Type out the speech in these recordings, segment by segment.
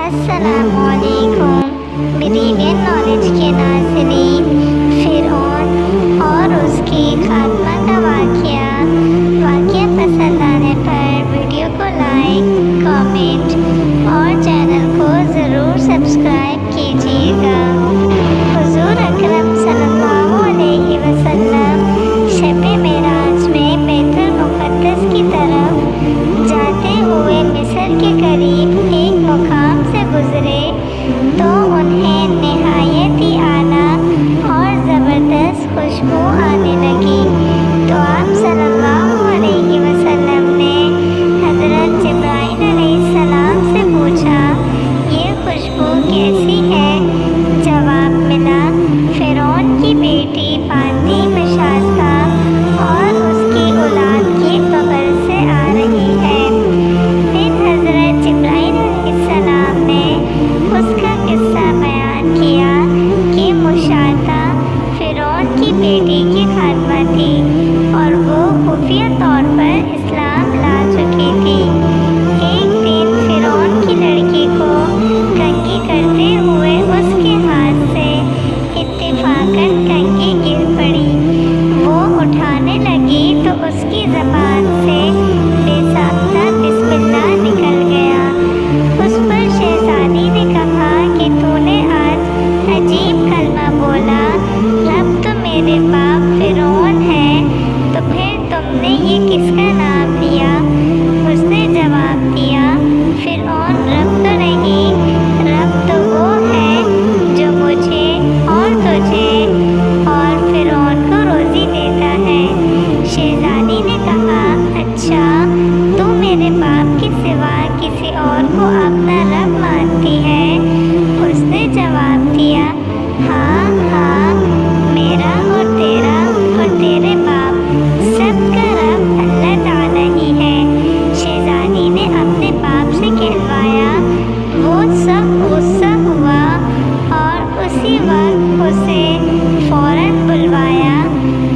السلام علیکم مریڈین نالج کے ناظرین، فرعون اور اس کی خاتمہ کا واقعہ پسند آنے پر ویڈیو کو لائک، کامنٹ اور چینل کو ضرور سبسکرائب کیجیے گا۔ حضور اکرم صلی اللہ علیہ وسلم شب معراج میں بیت المقدس کی طرف جاتے ہوئے مصر کے قریب ایک مقام سے گزرے تو انہیں نہایت ہی اعلیٰ اور زبردست خوشبو آنے لگی، تو آپ صلی اللہ علیہ وسلم نے حضرت جبرائیل علیہ السلام سے پوچھا، یہ خوشبو کیسی ہے؟ جواب ملا، فرعون کی بیٹی فاطمہ مشاستہ اور اس کی اولاد کی قبر سے آ رہی ہے۔ پھر حضرت جبرائیل علیہ السلام نے اس کا قصہ بیان کیا کہ مشاستہ فرعون کی بیٹی کی خاتمہ تھی اور وہ خفیہ طور پر اسلام لا چکی تھی۔ ایک دن فرعون کی لڑکی کو کنگھی کرتے ہوئے اس کے ہاتھ سے اتفاقاً کنگھی گر پڑی، وہ اٹھانے لگی تو اس کی زبان سے بے ساختہ بسم اللہ نکل گیا۔ اس پر شہزادی نے کہا کہ تو نے آج عجیب کلمہ بولا، رب تو میرے باپ فرعون ہے، تو پھر تم نے یہ کس کا نام لیا؟ اس نے جواب دیا، فرعون رب تو نہیں، رب تو وہ ہے جو مجھے اور تجھے اور فرعون کو روزی دیتا ہے۔ شہزادی نے کہا، اچھا تو میرے باپ کے سوا کسی اور کو اپنا رب مانتی ہے؟ اس نے جواب دیا، ہاں ہاں، میرا اور تیرے باپ سب کا رب اللہ تعالیٰ ہی ہے۔ شہزادی نے اپنے باپ سے کہلوایا، وہ سب غصہ ہوا اور اسی وقت اسے فوراً بلوایا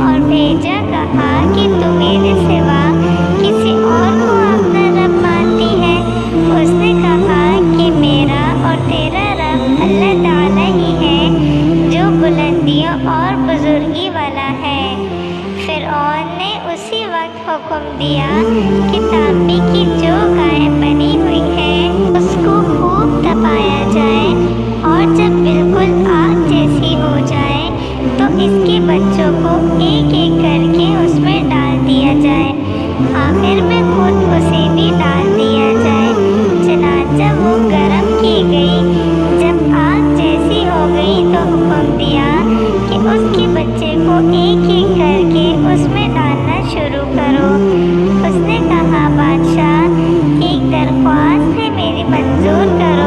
اور بھیجا، کہا کہ تو میرے سوا کسی اور کو اپنا رب مانتی ہے؟ اس نے کہا کہ میرا اور تیرا رب اللہ تعالیٰ ہی ہے جو بلندیوں اور بزرگی والا ہے۔ فرعون نے اسی وقت حکم دیا کہ تانبے کی جو گائے بنی ہوئی ہے اس کو خوب تپایا جائے اور جب بالکل آگ جیسی ہو جائے تو اس کے بچوں کو ایک ایک کر کے اس میں ڈال دیا جائے، آخر میں خود اسے بھی ڈال دیا جائے۔ چنانچہ وہ گرم کی گئی، جب آگ جیسی ہو گئی تو حکم دیا کہ اس کے بچے کو ایک ایک کر کے اس میں ڈالنا شروع کرو۔ اس نے کہا، بادشاہ ایک درخواست ہے میری منظور کرو۔